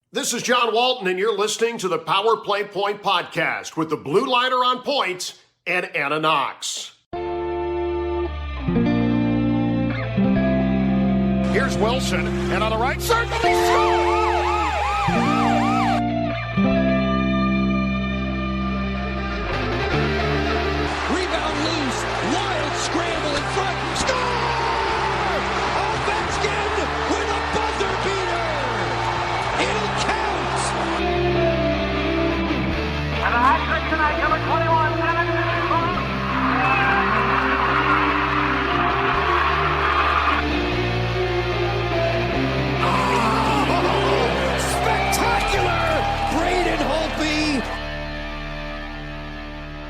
This is John Walton, and you're listening to the Power Play Point podcast with the Blue Liner on point and Anna Knox. Here's Wilson, and on the right side, he scores! Rebound loose, wild scramble in front, score! Ovechkin with a buzzer beater! It'll count! And the hat trick tonight, number 21, Spectacular! Braden Holtby!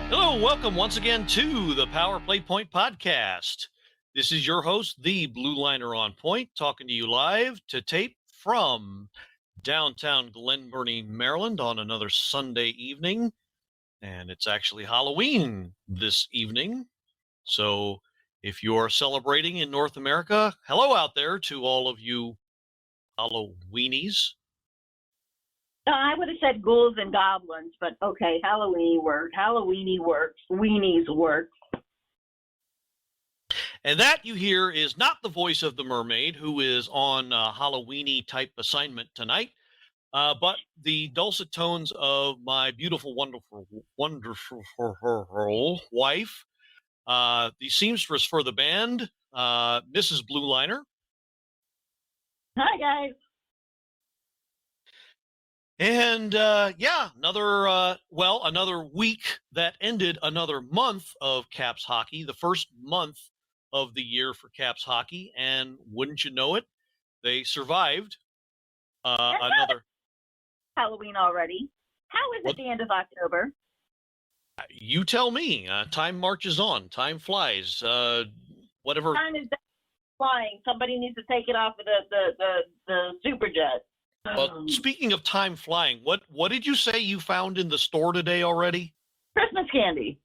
Hello, welcome once again to the Power Play Point podcast. This is your host, the Blue Liner on Point, talking to you live to tape from downtown Glen Burnie, Maryland on another Sunday evening. And it's actually Halloween this evening. So if you are celebrating in North America, hello out there to all of you Halloweenies. I would have said ghouls and goblins, but okay, Halloween worked. Halloweeny works. Weenies work. And that you hear is not the voice of the Mermaid, who is on a Halloweeny type assignment tonight, but the dulcet tones of my beautiful, wonderful wife, the seamstress for the band, Mrs. Blue Liner. Hi, guys. And another week that ended another month of Caps hockey, the first month of the year for Caps hockey. And wouldn't you know it, they survived another. Halloween already. How is it the end of October? You tell me. Time marches on. Time flies. Whatever. Time is flying. Somebody needs to take it off of the super jet. Well, speaking of time flying, what did you say you found in the store today already? Christmas candy.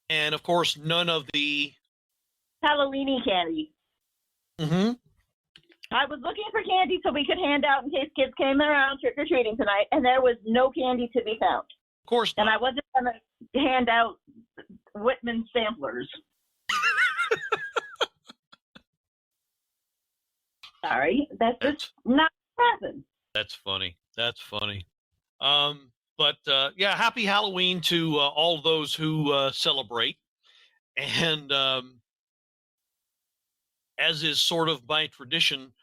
And of course, none of the Halloweeny candy. Mm-hmm. I was looking for candy so we could hand out in case kids came around trick-or-treating tonight, and there was no candy to be found. Of course not. And I wasn't going to hand out Whitman samplers. Sorry, that's just not happened. That's funny. That's funny. Happy Halloween to all those who celebrate. And as is sort of my tradition,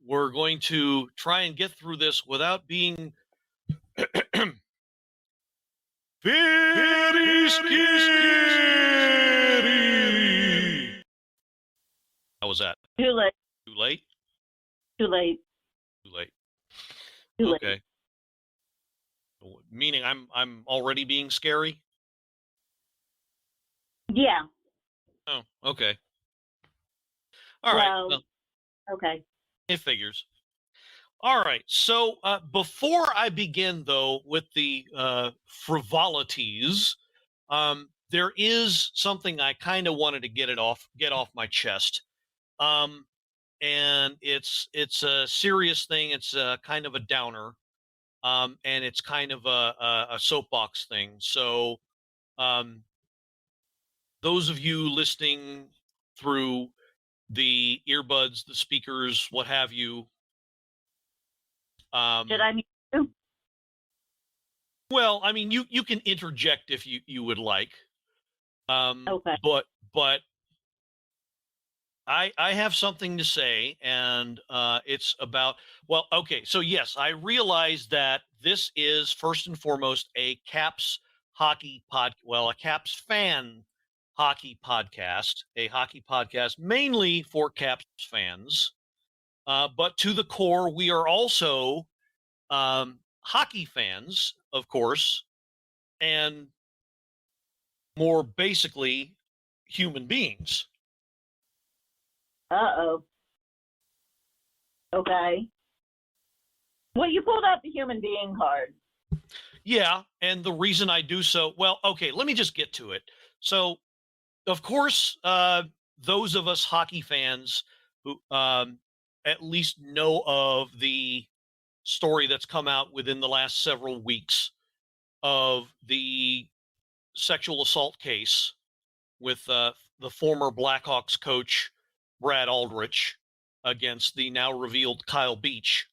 we're going to try and get through this without being very scary. How was that? Too late. Too late? Too late. Too late. Too late. Okay. Meaning I'm already being scary? Yeah. Oh, okay. All right. Well, okay. it figures. All right. So before I begin, though, with the frivolities, there is something I kind of wanted to get off my chest. And it's a serious thing. It's kind of a downer, and it's kind of a soapbox thing. So those of you listening through the earbuds, the speakers, what have you. Should I mute you? Well, I mean, you can interject if you would like. Okay. But I have something to say, and it's about, well, okay, so yes, I realize that this is first and foremost a Caps hockey a Caps fan hockey podcast, a hockey podcast mainly for Caps fans. But to the core, we are also hockey fans, of course, and more basically human beings. Uh-oh. Okay. Well, you pulled out the human being card. Yeah, and the reason I do so, well, okay, let me just get to it. So, of course, those of us hockey fans who at least know of the story that's come out within the last several weeks of the sexual assault case with the former Blackhawks coach Brad Aldrich against the now revealed Kyle Beach,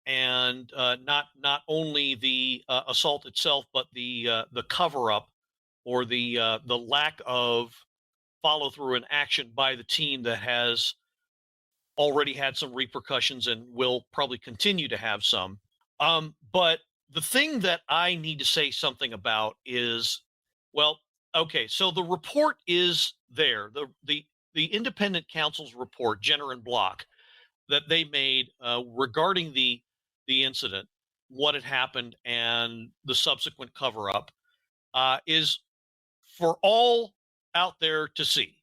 and not only the assault itself, but the cover up or the lack of follow through and action by the team that has already had some repercussions and will probably continue to have some. But the thing that I need to say something about is, well, okay, so the report is there. The independent counsel's report, Jenner and Block, that they made regarding the incident, what had happened, and the subsequent cover up is for all out there to see.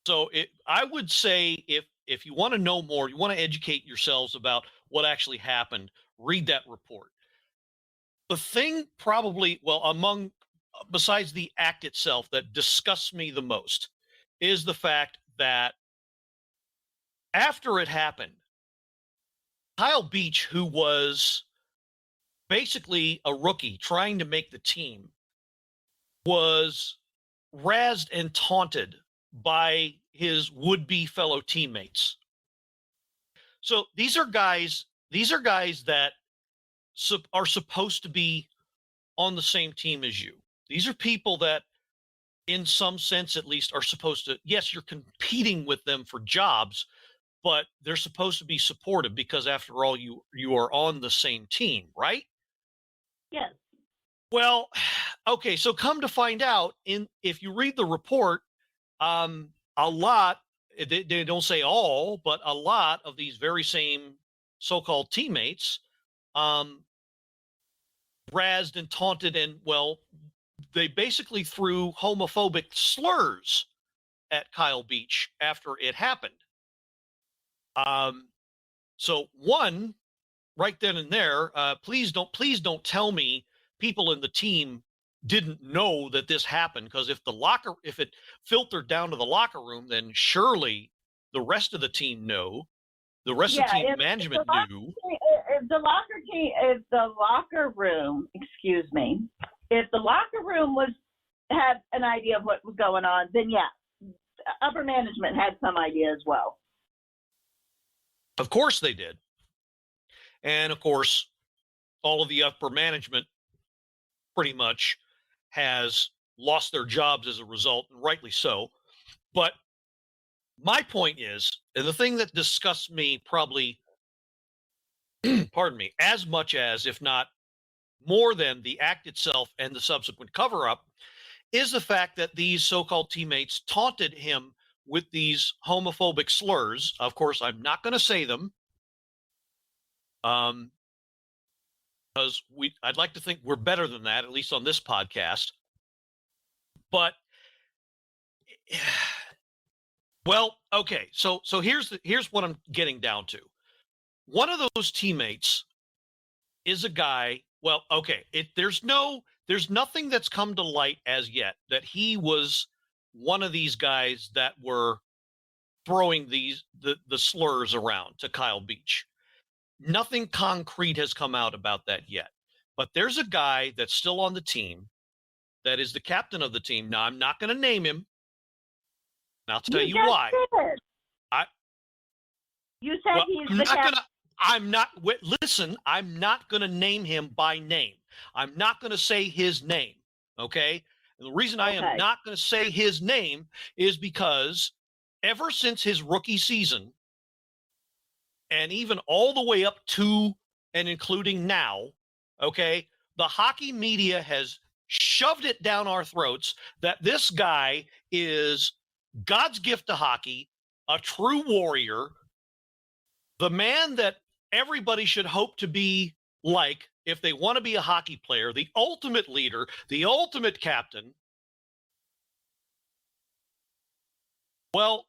So I would say if you want to know more, you want to educate yourselves about what actually happened, read that report. The thing probably, well, besides the act itself, that disgusts me the most is the fact that after it happened, Kyle Beach, who was basically a rookie trying to make the team, was razzed and taunted by his would-be fellow teammates. So these are guys that are supposed to be on the same team as you. These are people that, in some sense at least, are supposed to, yes, you're competing with them for jobs, but they're supposed to be supportive because after all, you are on the same team, right? Yes. Well, okay, so come to find out, if you read the report, a lot, they don't say all, but a lot of these very same so-called teammates razzed and taunted, and, well, they basically threw homophobic slurs at Kyle Beach after it happened. So one, right then and there, please don't tell me people in the team didn't know that this happened, because if it filtered down to the locker room, then surely the rest of the team know. The rest of the team management knew. If the locker room had an idea of what was going on, then yeah, upper management had some idea as well. Of course they did. And of course, all of the upper management pretty much has lost their jobs as a result, and rightly so. But my point is, and the thing that disgusts me probably, pardon me, as much as, if not more than the act itself and the subsequent cover-up, is the fact that these so-called teammates taunted him with these homophobic slurs. Of course, I'm not going to say them, because I'd like to think we're better than that, at least on this podcast. But, well, okay, so here's what I'm getting down to. One of those teammates is a guy. Well, okay, there's nothing that's come to light as yet that he was one of these guys that were throwing the slurs around to Kyle Beach. Nothing concrete has come out about that yet. But there's a guy that's still on the team that is the captain of the team. Now, I'm not going to name him. And I'll tell you why. You said he's the captain. Listen, I'm not going to name him by name. I'm not going to say his name, okay? And the reason I am not going to say his name is because ever since his rookie season, and even all the way up to and including now, okay, the hockey media has shoved it down our throats that this guy is God's gift to hockey, a true warrior, the man that everybody should hope to be like if they want to be a hockey player, the ultimate leader, the ultimate captain. Well,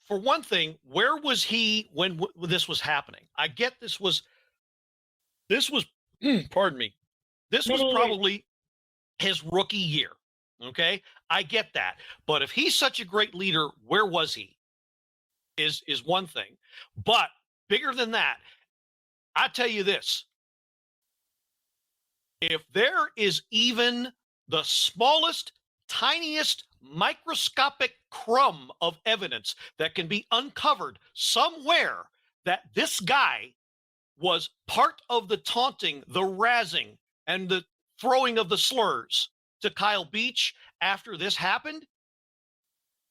for one thing, where was he when this was happening? I get this was, pardon me, this was probably his rookie year. Okay, I get that. But if he's such a great leader, where was he? Is one thing. But bigger than that, I tell you this, if there is even the smallest, tiniest, microscopic crumb of evidence that can be uncovered somewhere that this guy was part of the taunting, the razzing, and the throwing of the slurs to Kyle Beach after this happened,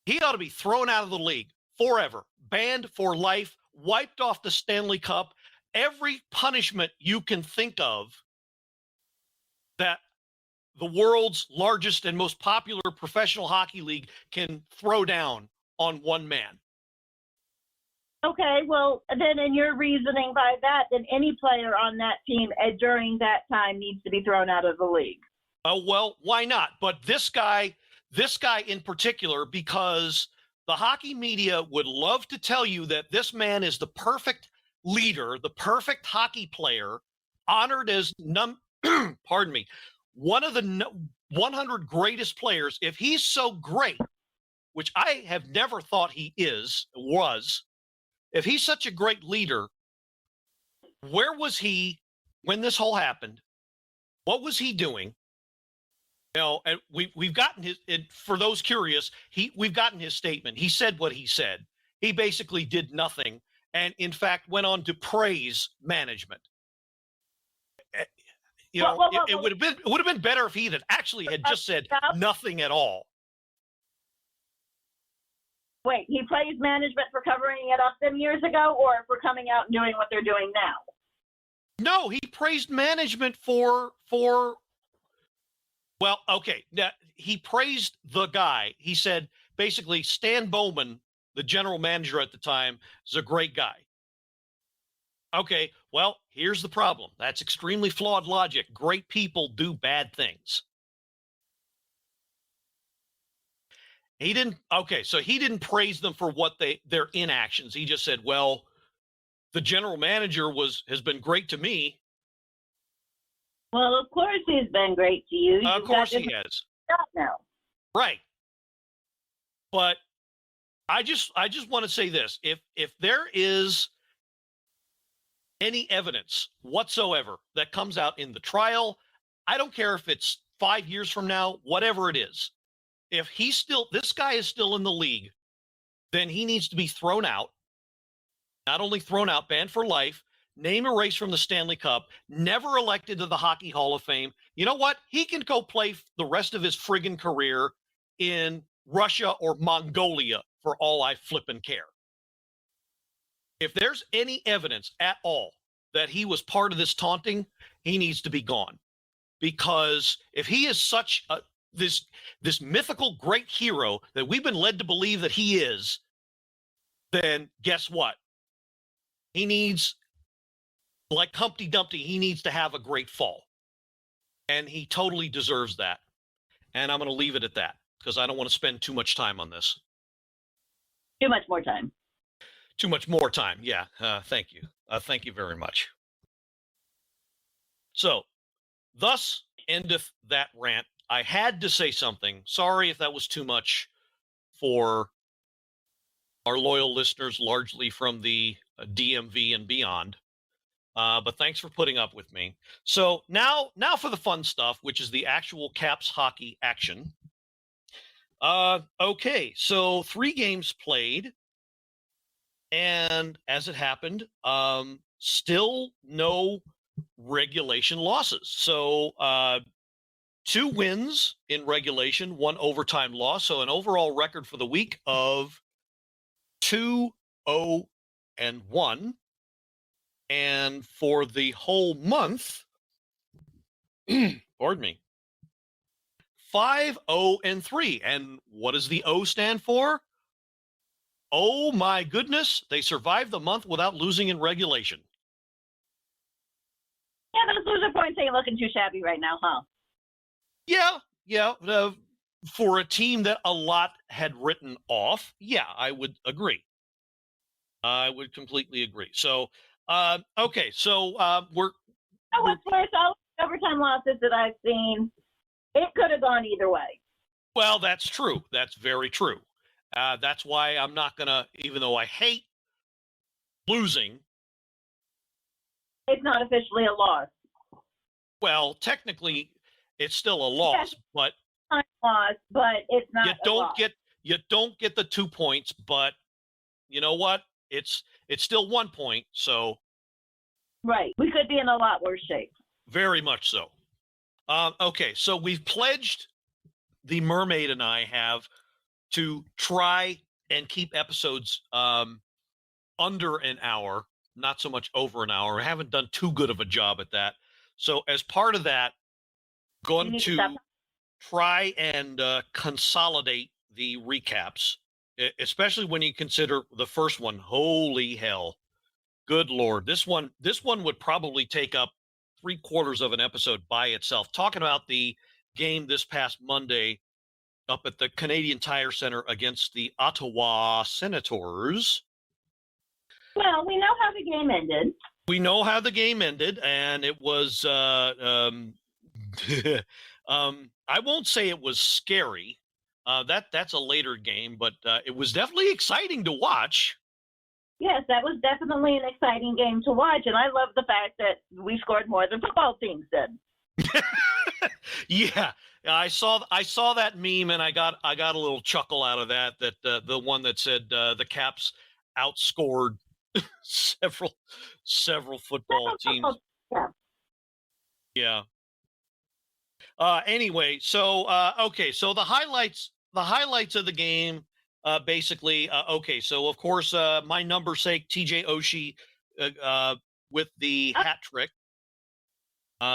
he ought to be thrown out of the league forever, banned for life, wiped off the Stanley Cup, every punishment you can think of that the world's largest and most popular professional hockey league can throw down on one man. Okay, well, then in your reasoning by that, then any player on that team during that time needs to be thrown out of the league. Oh, well, why not? But this guy in particular, because the hockey media would love to tell you that this man is the perfect leader, the perfect hockey player, honored as pardon me, one of the 100 greatest players. If he's so great, which I have never thought he was, if he's such a great leader, where was he when this whole happened? What was he doing? You know, and we've gotten his. For those curious, we've gotten his statement. He said what he said. He basically did nothing, and in fact went on to praise management. You know, it would have been better if he had just said nothing at all. Wait, he praised management for covering it up them years ago, or for coming out and doing what they're doing now? No, he praised management for. Well, okay. Now, he praised the guy. He said basically Stan Bowman, the general manager at the time, is a great guy. Okay, well, here's the problem. That's extremely flawed logic. Great people do bad things. He didn't. Okay, so he didn't praise them for what their inactions. He just said, "Well, the general manager has been great to me." Well, of course he's been great to you. Of course he has. Now. Right. But I just want to say this. If there is any evidence whatsoever that comes out in the trial, I don't care if it's 5 years from now, whatever it is. If this guy is still in the league, then he needs to be thrown out. Not only thrown out, banned for life, name erased from the Stanley Cup, never elected to the Hockey Hall of Fame. You know what? He can go play the rest of his friggin' career in Russia or Mongolia for all I flippin' care. If there's any evidence at all that he was part of this taunting, he needs to be gone. Because if he is such this mythical great hero that we've been led to believe that he is, then guess what? He needs, like Humpty Dumpty, he needs to have a great fall. And he totally deserves that. And I'm going to leave it at that because I don't want to spend too much time on this. Too much more time. Too much more time. Yeah. Thank you. Thank you very much. So, thus endeth that rant. I had to say something. Sorry if that was too much for our loyal listeners, largely from the DMV and beyond. But thanks for putting up with me. So now for the fun stuff, which is the actual Caps hockey action. Okay, so 3 games played. And as it happened, still no regulation losses. So 2 wins in regulation, 1 overtime loss. So an overall record for the week of 2-0-1. And for the whole month, pardon me, 5-0-3. And what does the O stand for? Oh my goodness, they survived the month without losing in regulation. Yeah, those loser points ain't looking too shabby right now, huh? Yeah. For a team that a lot had written off, yeah, I would agree. I would completely agree. So, okay, so we're. What's worse, all the overtime losses that I've seen, it could have gone either way. Well, that's true. That's very true. That's why I'm not gonna, even though I hate losing. it's not officially a loss. Well, technically, it's still a loss, but Not a loss, but it's not. You don't get the 2 points, but you know what? It's still 1 point, so Right. We could be in a lot worse shape. very much so. Okay, so we've pledged, the Mermaid and I have, to try and keep episodes under an hour, not so much over an hour. I haven't done too good of a job at that. So as part of that, going to try and consolidate the recaps, especially when you consider the first one. Holy hell. Good Lord. This one would probably take up 3/4 of an episode by itself. Talking about the game this past Monday up at the Canadian Tire Center against the Ottawa Senators. Well, we know how the game ended. We know how the game ended, and it was I won't say it was scary. That's a later game, but it was definitely exciting to watch. Yes, that was definitely an exciting game to watch, and I love the fact that we scored more than football teams did. Yeah, I saw that meme, and I got a little chuckle out of that. That the one that said the Caps outscored several football teams. Yeah. Yeah. Anyway, so okay, so the highlights of the game, basically, okay, so of course, my number's sake, TJ Oshie with the hat trick,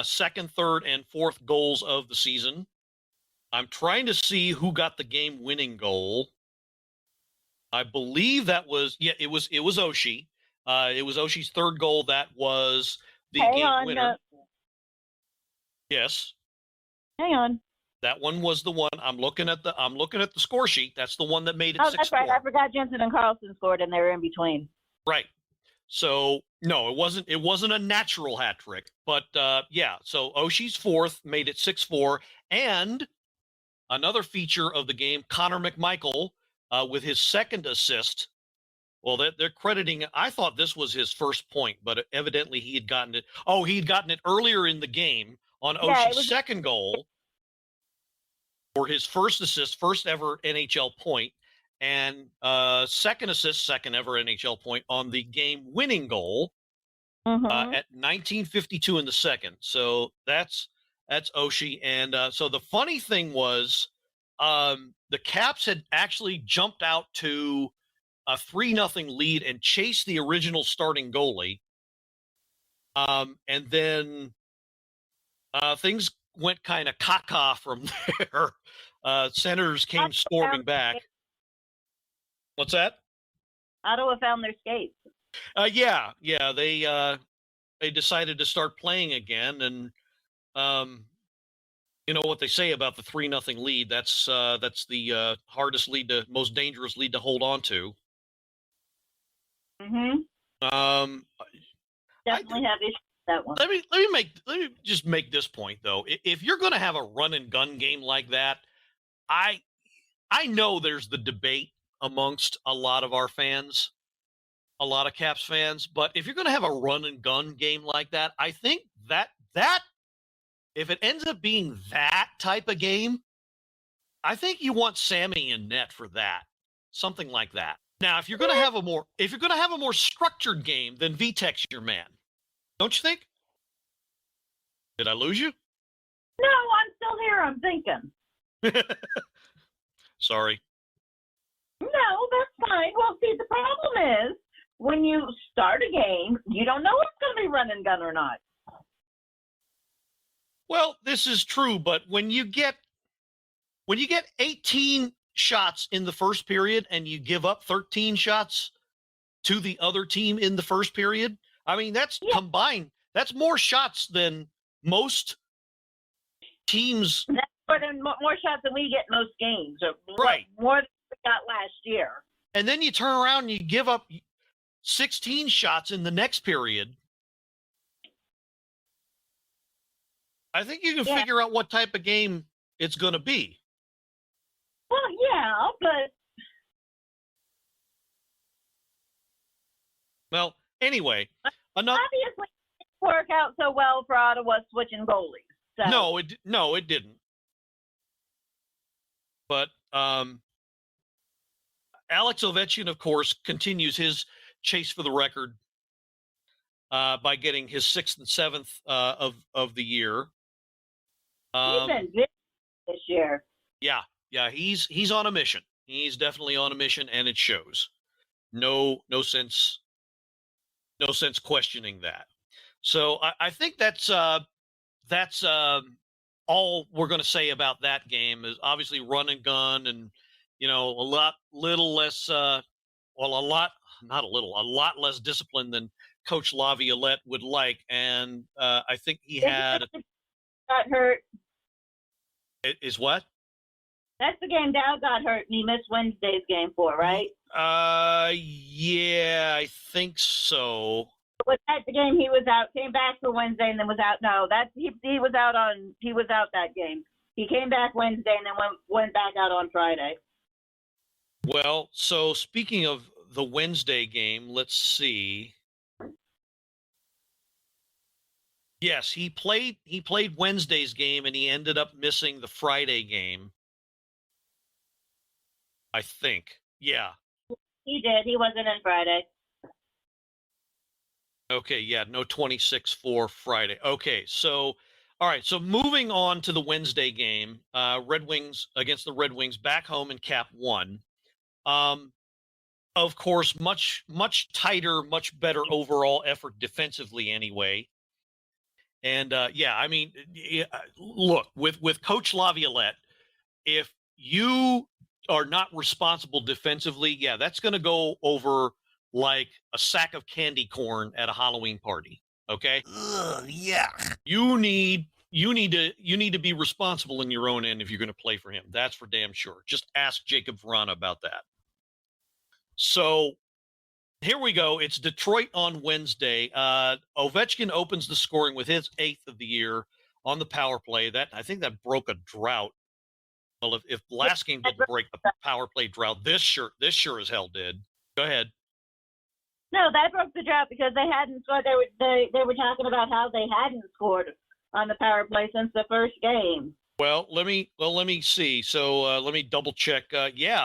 second, third, and fourth goals of the season. I'm trying to see who got the game-winning goal. I believe that was it was Oshie. It was Oshie's third goal. That was the game winner. Yes. Hang on. That one was the one. I'm looking at the score sheet. That's the one that made it 6-4. That's right. I forgot Jensen and Carlson scored, and they were in between. Right. So no, it wasn't a natural hat trick, but yeah. So Oshie's fourth made it 6-4, and another feature of the game, Connor McMichael with his second assist. Well, they're crediting. I thought this was his first point, but evidently he had gotten it. Oh, he'd gotten it earlier in the game on Oshie's second goal for his first assist, first ever NHL point, and second assist, second ever NHL point on the game-winning goal at 19:52 in the second. So that's Oshie. And so the funny thing was, the Caps had actually jumped out to a 3-0 lead and chased the original starting goalie. And then things went kind of caca from there. Senators came storming back. What's that? Ottawa found their skates. Yeah, they decided to start playing again, and you know what they say about the 3-0 lead. That's the hardest lead, most dangerous lead to hold on to. Definitely have issues with that one. Let me just make this point though. If you're going to have a run and gun game like that, I know there's the debate amongst a lot of our fans, a lot of Caps fans, but if you're going to have a run and gun game like that, I think that if it ends up being that type of game, I think you want Sammy in net for that, something like that. Now, if you're going to have a more structured game, then Vitek's your man, don't you think? Did I lose you? No, I'm still here. I'm thinking. Sorry. No, that's fine. Well, see, the problem is when you start a game, you don't know if it's going to be run and gun or not. Well, this is true, but when you get 18 shots in the first period and you give up 13 shots to the other team in the first period, I mean, that's combined. That's more shots than most teams. That's more shots than we get most games. Right. More than we got last year. And then you turn around and you give up 16 shots in the next period. I think you can figure out what type of game it's going to be. Well, yeah, but... Well, anyway, obviously, for out so well for Ottawa switching goalies. So. No, it didn't. But Alex Ovechkin, of course, continues his chase for the record by getting his 6th and 7th of the year. He's been busy this year. Yeah, he's on a mission. He's definitely on a mission, and it shows. No sense questioning that. So I think that's all we're going to say about that game. Is obviously run and gun, and a lot less discipline than Coach Laviolette would like, and I think he had got hurt. Is what? That's the game Dow got hurt and he missed Wednesday's game for, right? Yeah, I think so. Was that the game he was out? Came back for Wednesday and then was out. No, he was out that game. He came back Wednesday and then went back out on Friday. Well, so speaking of the Wednesday game, let's see. Yes, he played Wednesday's game and he ended up missing the Friday game. I think. Yeah. He did. He wasn't in Friday. Okay, yeah, no 26 for Friday. Okay, so all right, so moving on to the Wednesday game, Red Wings against the Red Wings back home in Cap 1. Of course, much tighter, much better overall effort defensively anyway. And look, with Coach Laviolette, if you are not responsible defensively, that's going to go over like a sack of candy corn at a Halloween party. Okay. Ugh, yeah. You need to be responsible in your own end if you're going to play for him. That's for damn sure. Just ask Jacob Vrana about that. So here we go. It's Detroit on Wednesday. Ovechkin opens the scoring with his 8th of the year on the power play. I think that broke a drought. Well, if last game didn't break the power play drought, this sure as hell did. Go ahead. No, that broke the drought because they hadn't scored. They were talking about how they hadn't scored on the power play since the first game. Well, let me see. So let me double check.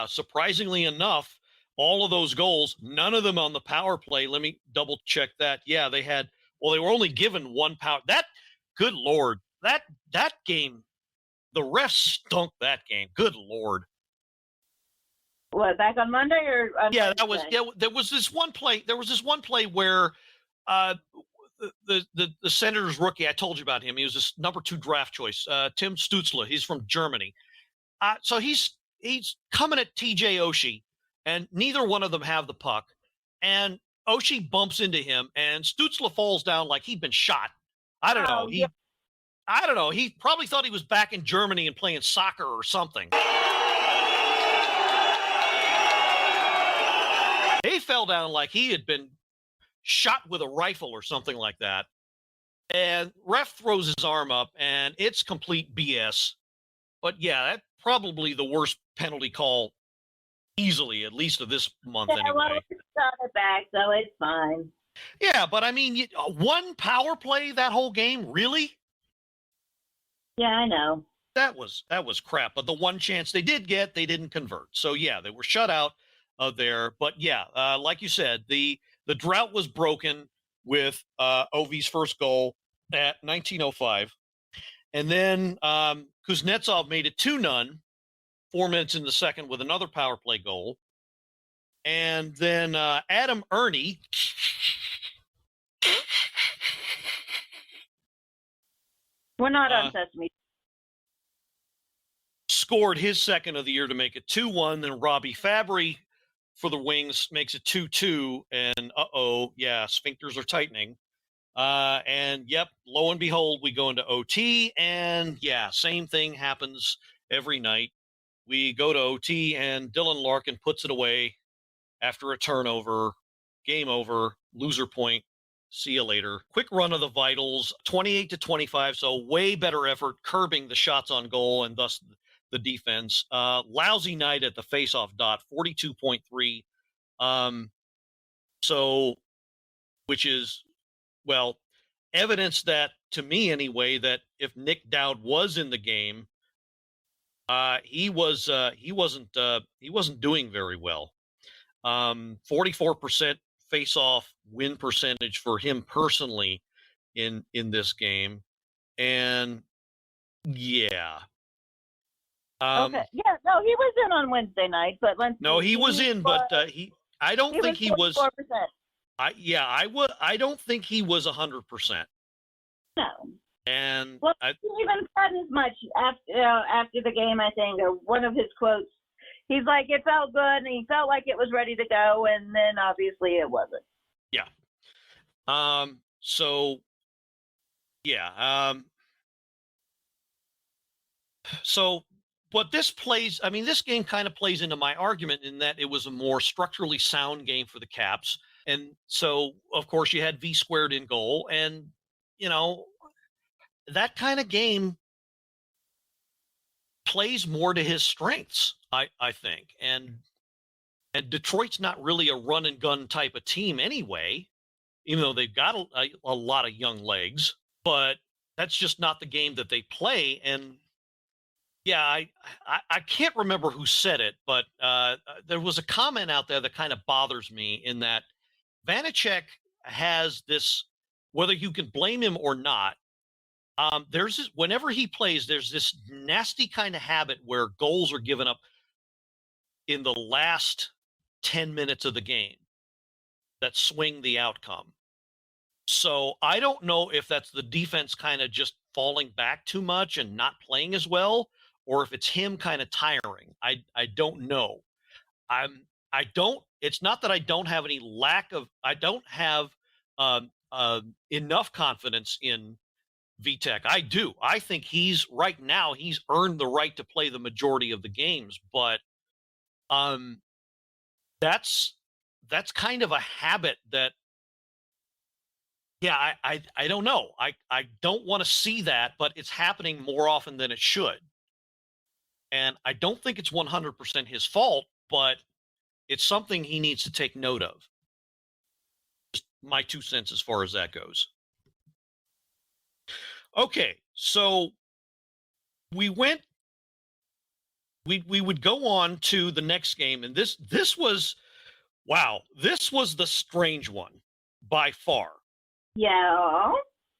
Surprisingly enough, all of those goals, none of them on the power play. Let me double check that. Yeah, they were only given one power. Good Lord, that game, the refs stunk that game. Good Lord. What, back on Monday or on Wednesday? There was this one play where the Senators rookie, I told you about him. He was this number 2 draft choice, Tim Stützle. He's from Germany. So he's coming at TJ Oshie, and neither one of them have the puck. And Oshie bumps into him, and Stützle falls down like he'd been shot. I don't know. I don't know. He probably thought he was back in Germany and playing soccer or something. He fell down like he had been shot with a rifle or something like that. And ref throws his arm up, and it's complete BS. But yeah, that's probably the worst penalty call easily, at least of this month anyway. Well, it's got it back, so it's fine. Yeah, but I mean, one power play that whole game, really? Yeah, I know. That was crap. But the one chance they did get, they didn't convert. So yeah, they were shut out there. But yeah, like you said, the drought was broken with Ovi's first goal at 19:05, and then Kuznetsov made it 2-0, 4 minutes in the second with another power play goal, and then Adam Ernie. We're not on Sesame. Scored his second of the year to make it 2-1. Then Robbie Fabry for the Wings makes it 2-2. And sphincters are tightening. And yep, lo and behold, we go into OT. And yeah, same thing happens every night. We go to OT and Dylan Larkin puts it away after a turnover. Game over, loser point. See you later. Quick run of the vitals, 28-25. So way better effort, curbing the shots on goal and thus the defense. Lousy night at the faceoff dot, 42.3. Which is, well, evidence that, to me anyway, that if Nick Dowd was in the game, he wasn't doing very well. 44% face-off win percentage for him personally in this game, and yeah. Okay. Yeah. No, he was in on Wednesday night, but No, he was in, but I don't think he was. 44%. I don't think he was 100%. No. And Well, he even said as much after the game, I think, or one of his quotes. He's like, it felt good, and he felt like it was ready to go, and then obviously it wasn't. Yeah. So, yeah. So, but this game kind of plays into my argument in that it was a more structurally sound game for the Caps. And so, of course, you had V squared in goal, and, that kind of game plays more to his strengths, I think. And Detroit's not really a run and gun type of team anyway, even though they've got a lot of young legs, but that's just not the game that they play. And yeah, I can't remember who said it, but there was a comment out there that kind of bothers me in that Vanacek has this, whether you can blame him or not, there's this, whenever he plays, there's this nasty kind of habit where goals are given up in the last 10 minutes of the game that swing the outcome. So I don't know if that's the defense kind of just falling back too much and not playing as well, or if it's him kind of tiring. I don't know. It's not that I don't have I don't have enough confidence in Vitek. I do. I think right now he's earned the right to play the majority of the games, but that's kind of a habit that, yeah, I don't know. I don't want to see that, but it's happening more often than it should. And I don't think it's 100% his fault, but it's something he needs to take note of. Just my 2 cents as far as that goes. Okay, so we would go on to the next game, and this was the strange one by far. Yeah.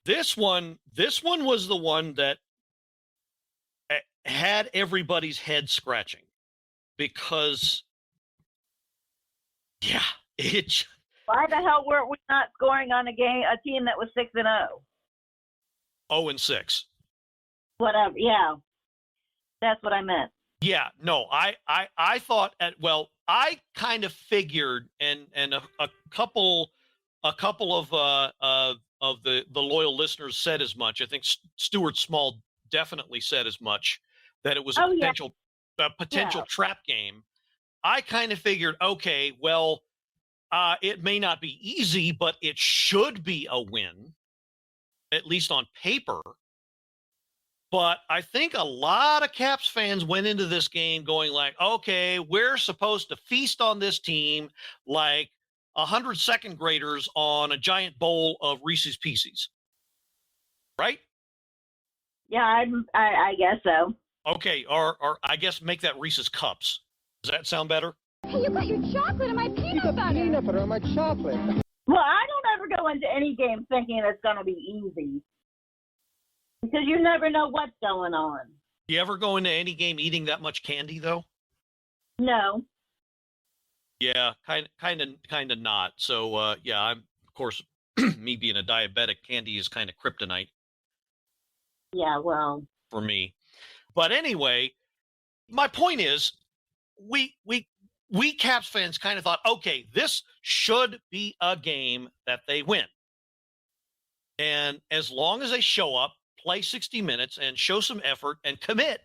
This one was the one that had everybody's head scratching because, yeah, Why the hell were we not scoring on a team that was 6-0? 0-6. Whatever. Yeah, that's what I meant. Yeah, no, I thought I kind of figured, and a couple of the loyal listeners said as much. I think Stuart Small definitely said as much, that it was a potential trap game. I kind of figured, okay, well, it may not be easy, but it should be a win, at least on paper. But I think a lot of Caps fans went into this game going like, okay, we're supposed to feast on this team like 100 second graders on a giant bowl of Reese's Pieces. Right? Yeah, I guess so. Okay, or I guess make that Reese's Cups. Does that sound better? Hey, you got your chocolate and my peanut butter. Peanut butter on my chocolate. Well, I don't ever go into any game thinking it's going to be easy, because you never know what's going on. You ever go into any game eating that much candy, though? No. Yeah, kind of not. So, yeah, I'm, of course, me being a diabetic, candy is kind of kryptonite. Yeah, well. For me. But anyway, my point is, we Caps fans kind of thought, okay, this should be a game that they win. And as long as they show up, play 60 minutes, and show some effort and commit,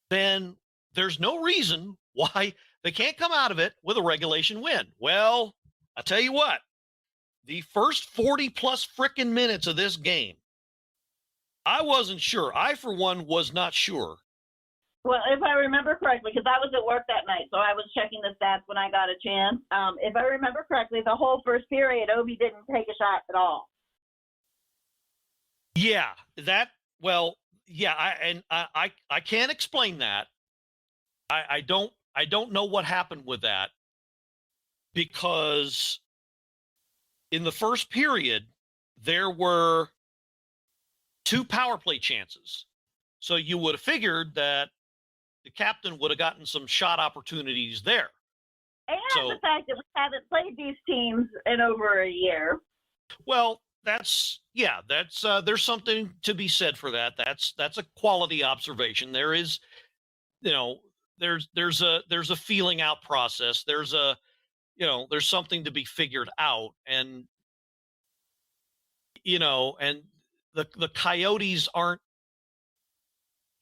then there's no reason why they can't come out of it with a regulation win. Well, I'll tell you what, the first 40-plus frickin' minutes of this game, I wasn't sure. I, for one, was not sure. Well, if I remember correctly, because I was at work that night, so I was checking the stats when I got a chance. If I remember correctly, the whole first period, Ovi didn't take a shot at all. Yeah, I can't explain that. I don't know what happened with that, because in the first period there were 2 power play chances. So you would have figured that the captain would have gotten some shot opportunities there. And So, the fact that we haven't played these teams in over a year. well, there's something to be said for that. That's a quality observation. There is, there's a feeling out process. There's something to be figured out, and and the Coyotes aren't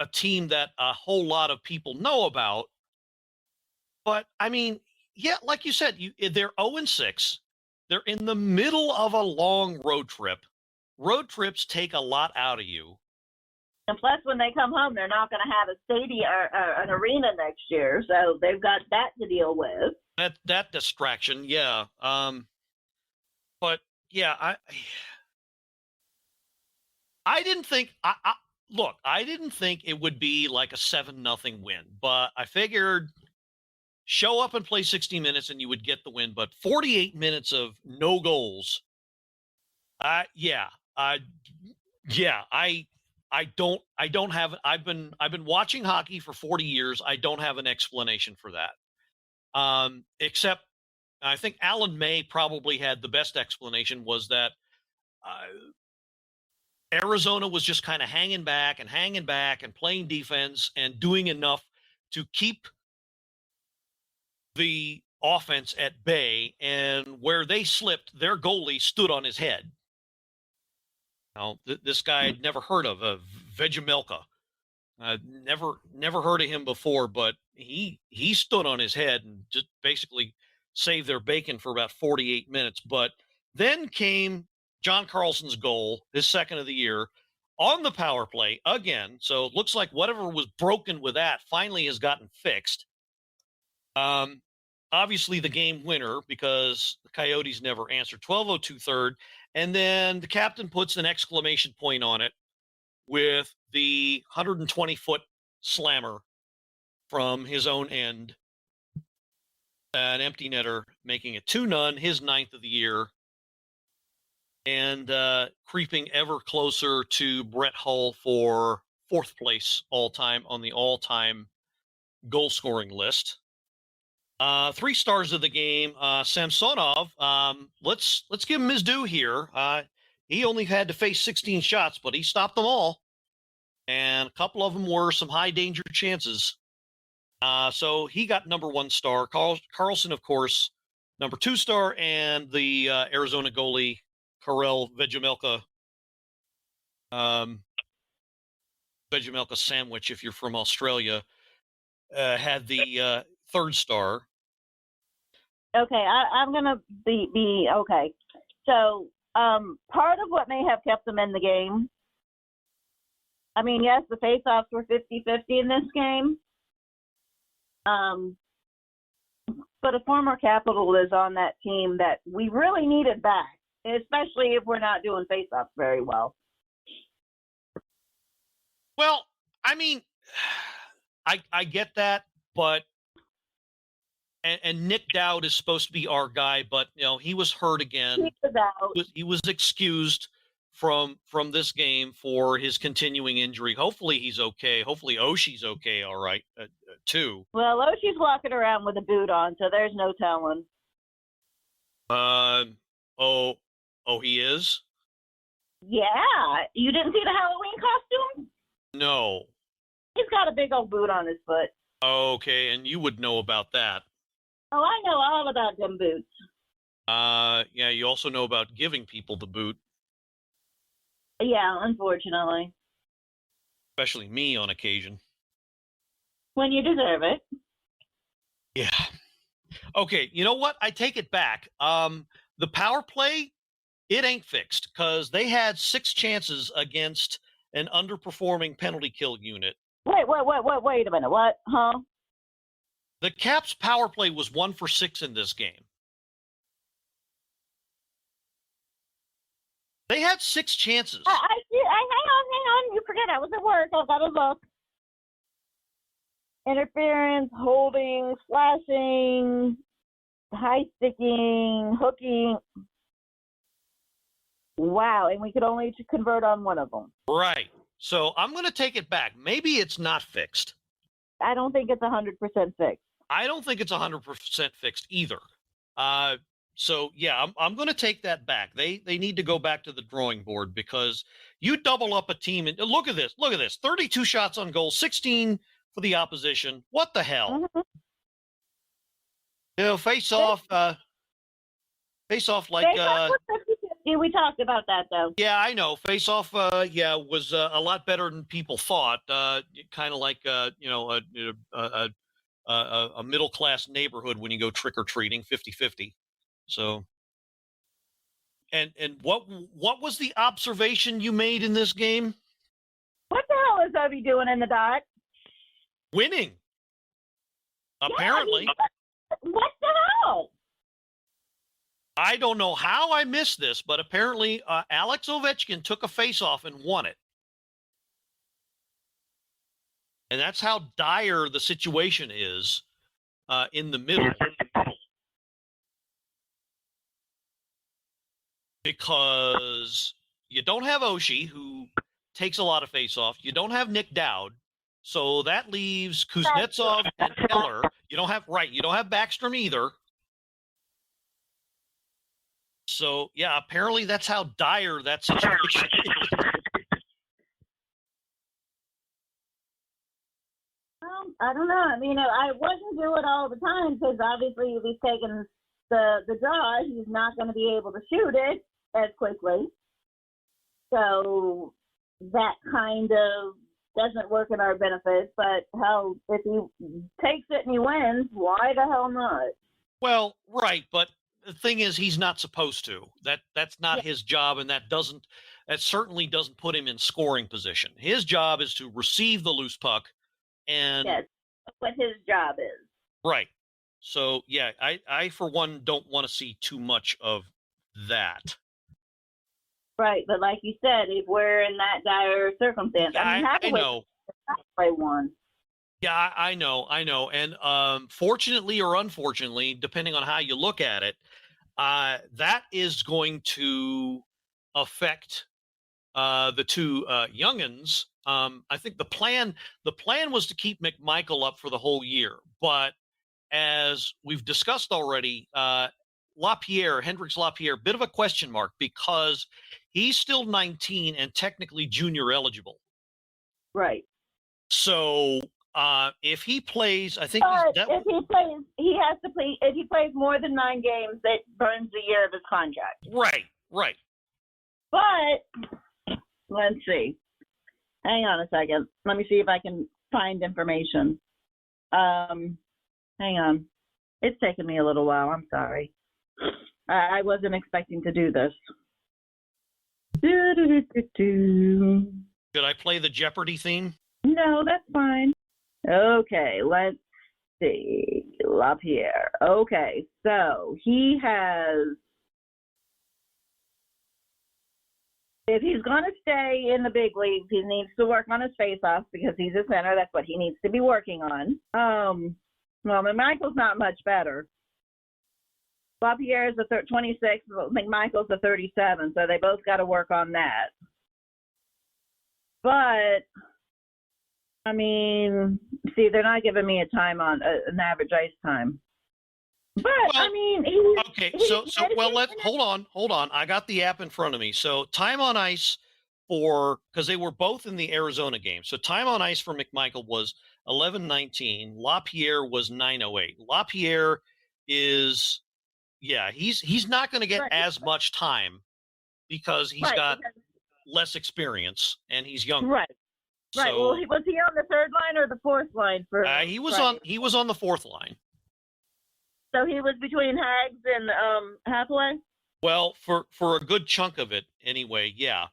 a team that a whole lot of people know about. But I mean, yeah, like you said, they're 0-6. They're in the middle of a long road trip. Road trips take a lot out of you. And plus, when they come home, they're not going to have a stadium or an arena next year, so they've got that to deal with. That distraction, yeah. But yeah, I didn't think I didn't think it would be like a 7-0 win, but I figured show up and play 60 minutes and you would get the win. But 48 minutes of no goals. I don't have. I've been watching hockey for 40 years. I don't have an explanation for that. Except I think Alan May probably had the best explanation, was that Arizona was just kind of hanging back and playing defense and doing enough to keep the offense at bay, and where they slipped, their goalie stood on his head. Now, this guy I'd never heard of, Vegemelka. Never heard of him before, but he stood on his head and just basically saved their bacon for about 48 minutes. But then came John Carlson's goal, his second of the year, on the power play again. So it looks like whatever was broken with that finally has gotten fixed. Obviously the game winner, because the Coyotes never answered. 12:02 third. And then the captain puts an exclamation point on it with the 120-foot slammer from his own end. An empty netter, making it 2-0, his 9th of the year. And creeping ever closer to Brett Hull for 4th place all-time on the all-time goal-scoring list. 3 stars of the game, Samsonov. Let's give him his due here. He only had to face 16 shots, but he stopped them all, and a couple of them were some high danger chances. So he got number 1 star. Carlson, of course, number 2 star, and the Arizona goalie Karel Vegemelka. Vegemelka sandwich, if you're from Australia, had the 3rd star. Okay, I'm going to be okay. So part of what may have kept them in the game, I mean, yes, the faceoffs were 50-50 in this game. But a former Capital is on that team that we really needed back, especially if we're not doing faceoffs very well. Well, I mean, I get that, but and Nick Dowd is supposed to be our guy, but he was hurt again. He was out. He was excused from this game for his continuing injury. Hopefully he's okay. Hopefully Oshie's okay, all right, too. Well, Oshie's walking around with a boot on, so there's no telling. He is? Yeah, you didn't see the Halloween costume? No. He's got a big old boot on his foot. Okay, and you would know about that. Oh, I know all about them boots. Yeah, you also know about giving people the boot. Yeah, unfortunately. Especially me on occasion. When you deserve it. Yeah. Okay, you know what? I take it back. The power play, it ain't fixed, because they had 6 chances against an underperforming penalty kill unit. Wait a minute. What? Huh? The Caps power play was 1 for 6 in this game. They had 6 chances. I hang on. You forget I was at work. I've got to look. Interference, holding, slashing, high sticking, hooking. Wow, and we could only convert on one of them. Right. So I'm going to take it back. Maybe it's not fixed. I don't think it's 100% fixed. I don't think it's 100% fixed either. So yeah, I'm going to take that back. They need to go back to the drawing board, because you double up a team and look at this. 32 shots on goal, 16 for the opposition. What the hell? Mm-hmm. You know, face off like we talked about that though. Yeah, I know. Face off was a lot better than people thought. Kind of like a middle class neighborhood when you go trick or treating, 50-50. So, and what was the observation you made in this game? What the hell is Obi doing in the dot? Winning. Apparently. Yeah, what the hell? I don't know how I missed this, but apparently Alex Ovechkin took a face-off and won it. And that's how dire the situation is in the middle. Because you don't have Oshie, who takes a lot of face-off. You don't have Nick Dowd. So that leaves Kuznetsov and Keller. You don't have Backstrom either. So, yeah, apparently that's how dire that situation is. I don't know. I mean, I wouldn't do it all the time, because obviously if he's taking the draw, he's not going to be able to shoot it as quickly. So that kind of doesn't work in our benefit. But hell, if he takes it and he wins, why the hell not? Well, right, but the thing is, he's not supposed to. That's not his job, and that certainly doesn't put him in scoring position. His job is to receive the loose puck, and yes, that's what his job is. Right. So yeah, I for one don't want to see too much of that. Right, but like you said, if we're in that dire circumstance, I know. Play one. Yeah, I know. And fortunately or unfortunately, depending on how you look at it, that is going to affect the two youngins. I think the plan was to keep McMichael up for the whole year, but as we've discussed already, Hendrix Lapierre, bit of a question mark, because he's still 19 and technically junior eligible. Right. So if he plays, I think if he plays, he has to play. If he plays more than 9 games, that burns the year of his contract. Right. But let's see. Hang on a second. Let me see if I can find information. Hang on. It's taken me a little while. I'm sorry. I wasn't expecting to do this. Should I play the Jeopardy theme? No, that's fine. Okay, let's see. Lapierre. Okay, so he has. If he's going to stay in the big leagues, he needs to work on his face-offs, because he's a center. That's what he needs to be working on. Well, McMichael's not much better. Lapierre is a 26, McMichael's a 37, so they both got to work on that. But, I mean, see, they're not giving me a time on an average ice time. But, well, I mean, let's hold on. I got the app in front of me. So time on ice because they were both in the Arizona game. So time on ice for McMichael was 11:19. LaPierre was 9:08. LaPierre is, he's not going to get as much time because he's got less experience and he's younger. Right. Right. So, well, was he on the third line or the fourth line for? He was on the fourth line. So he was between Hags and Hathaway? Well, for a good chunk of it anyway, yeah.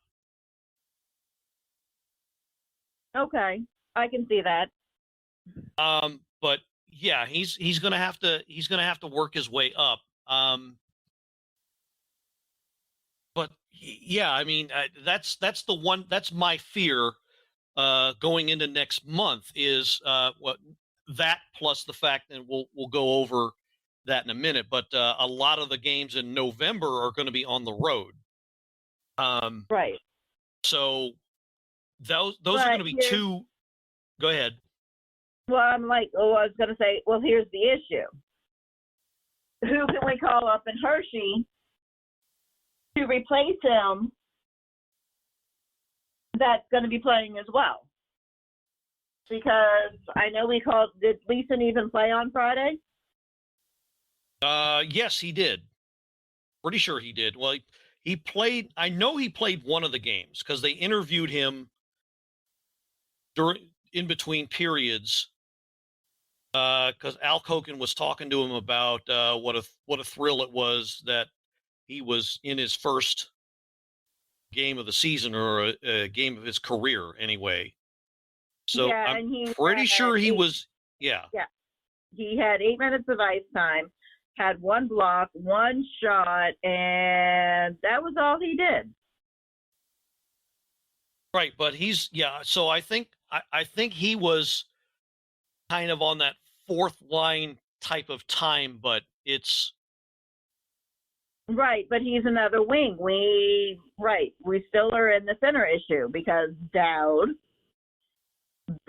Okay. I can see that. But yeah, he's gonna have to work his way up. But Yeah, I mean, that's the one. That's my fear going into next month is what that plus the fact, and we'll go over that in a minute. But a lot of the games in November are going to be on the road. Right. So those are But going to be here's- two. Go ahead. Well, I'm like, I was going to say, well, here's the issue. Who can we call up in Hershey to replace him that's going to be playing as well? Because I know did Leeson even play on Friday? Yes, he did. Pretty sure he did. Well, he played. I know he played one of the games because they interviewed him in between periods. Because Al Koken was talking to him about what a thrill it was that he was in his first game of the season or a game of his career anyway. So yeah, I'm and he pretty sure he was. Yeah. Yeah, he had 8 minutes of ice time, had 1 block, 1 shot, and that was all he did. Right, but so I think he was kind of on that fourth line type of time, but it's Right, but he's another wing. We still are in the center issue because Dowd,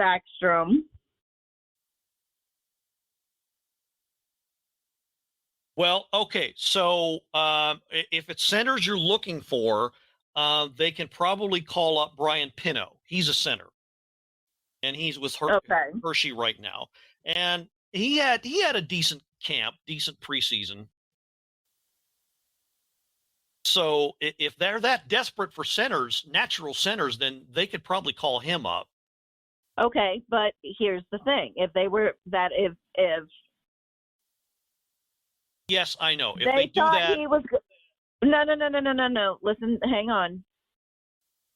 Backstrom. well, okay. So if it's centers you're looking for, they can probably call up Brian Pino. He's a center, and he's with Hershey right now, and he had a decent camp, decent preseason. So if they're that desperate for centers, natural centers, then they could probably call him up. Okay, but here's the thing: if they were that, if yes, I know. If they do thought that, he was no. Listen, hang on.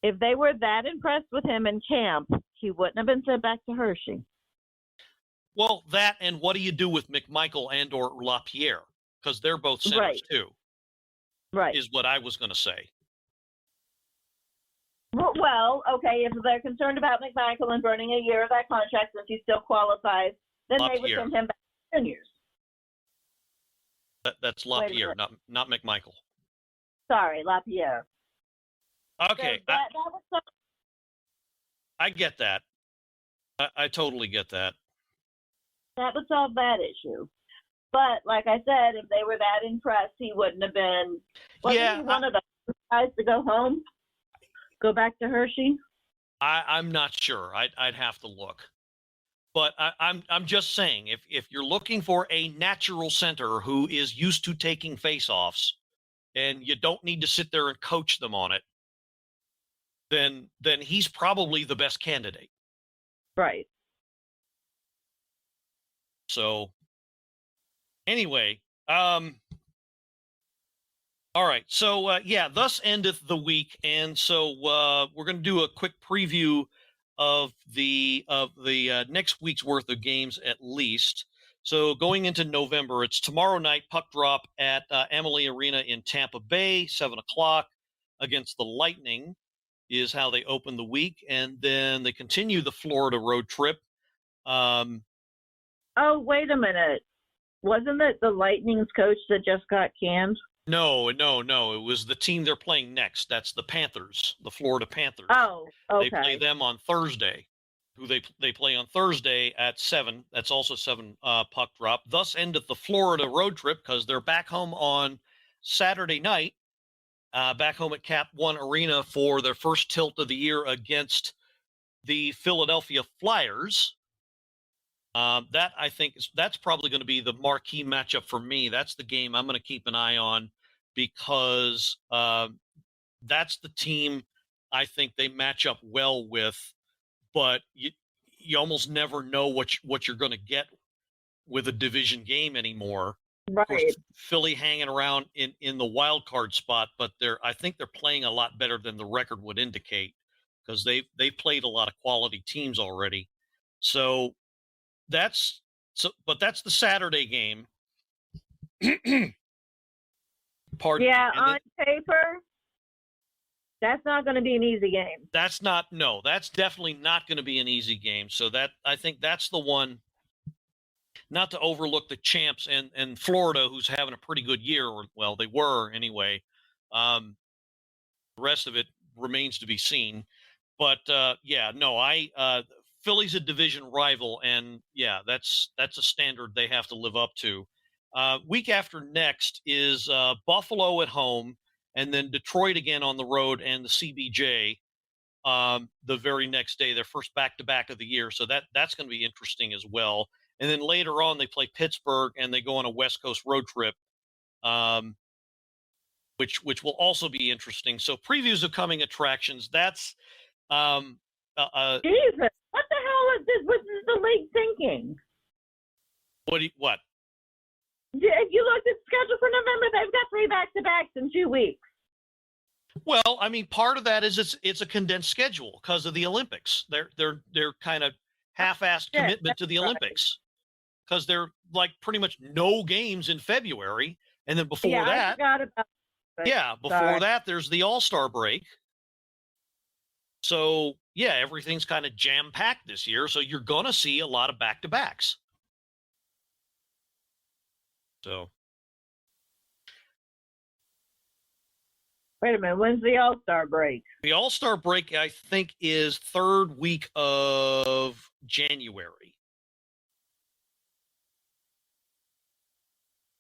If they were that impressed with him in camp, he wouldn't have been sent back to Hershey. Well, that and what do you do with McMichael and or LaPierre? Because they're both centers Right. too. Right. Is what I was going to say. Well, okay, if they're concerned about McMichael and burning a year of that contract since he still qualifies, then they would send him back to juniors. That's LaPierre, not McMichael. Sorry, LaPierre. Okay. So that was I get that. I totally get that. That would solve that issue. But like I said, if they were that impressed, he wouldn't have been. Wasn't he one of the guys to go home? Go back to Hershey? I'm not sure. I'd have to look. But I'm just saying, if you're looking for a natural center who is used to taking faceoffs, and you don't need to sit there and coach them on it, then he's probably the best candidate. Right. So anyway, all right. So thus endeth the week, and so we're going to do a quick preview of the next week's worth of games at least. So going into November, it's tomorrow night puck drop at Amalie Arena in Tampa Bay, 7:00 against the Lightning is how they open the week, and then they continue the Florida road trip. Oh, wait a minute. Wasn't it the Lightning's coach that just got canned? No. It was the team they're playing next. That's the Panthers, the Florida Panthers. Oh, okay. They play them on Thursday. Who they play on Thursday at 7. That's also 7 puck drop. Thus endeth the Florida road trip because they're back home on Saturday night, back home at Cap One Arena for their first tilt of the year against the Philadelphia Flyers. That I think that's probably going to be the marquee matchup for me. That's the game I'm going to keep an eye on because that's the team I think they match up well with. But you almost never know what you're going to get with a division game anymore. Right. Of course, Philly hanging around in the wild card spot, but I think they're playing a lot better than the record would indicate because they've played a lot of quality teams already. So but that's the Saturday game. Pardon me. On paper, That's not going to be an easy game. That's definitely not going to be an easy game. So I think that's the one, not to overlook the champs and Florida, who's having a pretty good year, or well, they were anyway. The rest of it remains to be seen. But Philly's a division rival, and yeah, that's a standard they have to live up to. Week after next is Buffalo at home, and then Detroit again on the road, and the CBJ the very next day, their first back-to-back of the year. So that's going to be interesting as well. And then later on, they play Pittsburgh, and they go on a West Coast road trip, which will also be interesting. So previews of coming attractions. That's Jesus, what the hell is this? What is the league thinking? What? If you look at the schedule for November, they've got 3 back-to-backs in 2 weeks. Well, I mean, part of that is it's a condensed schedule because of the Olympics. They're kind of half-assed commitment to the Olympics, because they're like pretty much no games in February, and then before that, I forgot about that, there's the All-Star break. So yeah, everything's kind of jam-packed this year. So you're gonna see a lot of back-to-backs. So. Wait a minute, when's the All-Star break? The All-Star break, I think, is 3rd week of January.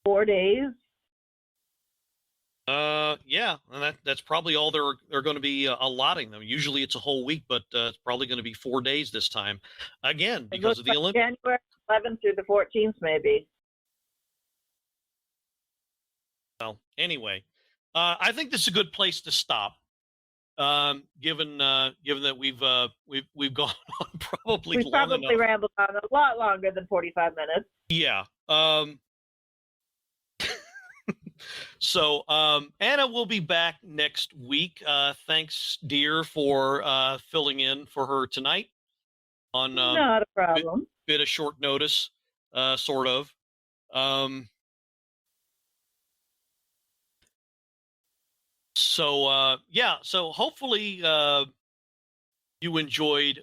4 days? Yeah, and that's probably all they're going to be allotting them. Usually it's a whole week, but it's probably going to be 4 days this time. Again, because of the Olympics. January 11th through the 14th, maybe. Well, anyway. I think this is a good place to stop, given that we've gone on probably we long enough. Rambled on a lot longer than 45 minutes. Yeah. So Anna will be back next week. Thanks, dear, for filling in for her tonight on not a problem. Bit of short notice, sort of. So hopefully you enjoyed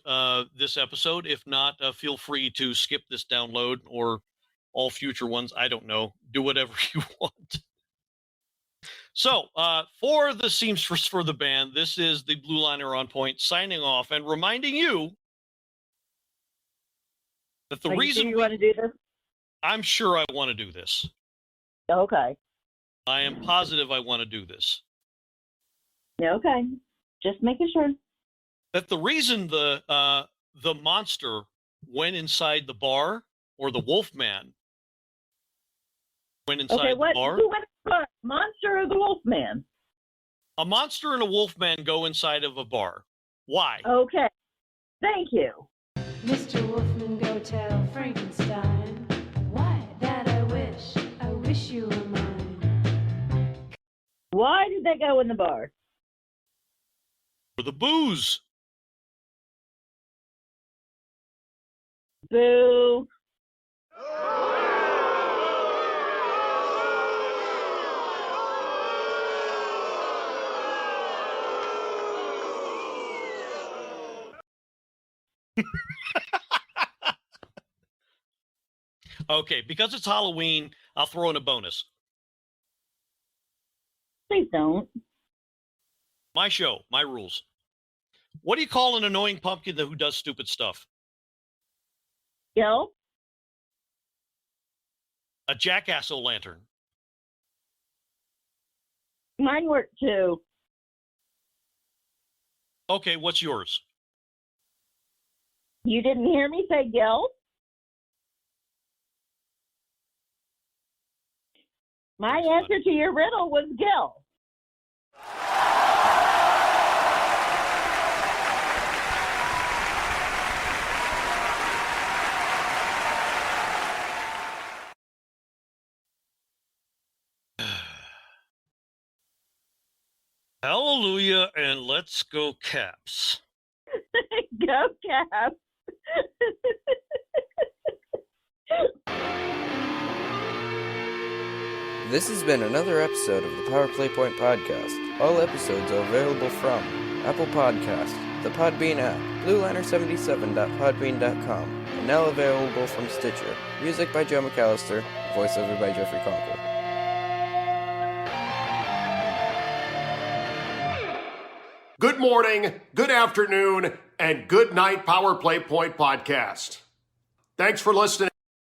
this episode. If not, feel free to skip this download or all future ones. I don't know. Do whatever you want. So for the seamstress for the band, this is the Blue Liner on Point signing off and reminding you that the reason you want to do this? I'm sure I want to do this. Okay. I am positive I want to do this. Okay, just making sure. That the reason the monster went inside the bar, or the Wolfman went inside the bar. Who went inside? Monster or the Wolfman? A monster and a Wolfman go inside of a bar. Why? Okay, thank you. Mr. Wolfman, go tell Frankenstein why that I wish you were mine. Why did they go in the bar? For the booze. Boo. Okay, because it's Halloween, I'll throw in a bonus. Please don't. My show, my rules. What do you call an annoying pumpkin who does stupid stuff? Gil? A jackass-o'-lantern. Mine work too. Okay, what's yours? You didn't hear me say Gil? My answer to your riddle was Gil. Hallelujah, and let's go Caps. Go Caps. This has been another episode of the Power Play Point Podcast. All episodes are available from Apple Podcasts, the Podbean app, blueliner77.podbean.com, and now available from Stitcher. Music by Joe McAllister, voiceover by Jeffrey Conkle. Good morning, good afternoon, and good night, Power Play Point Podcast. Thanks for listening.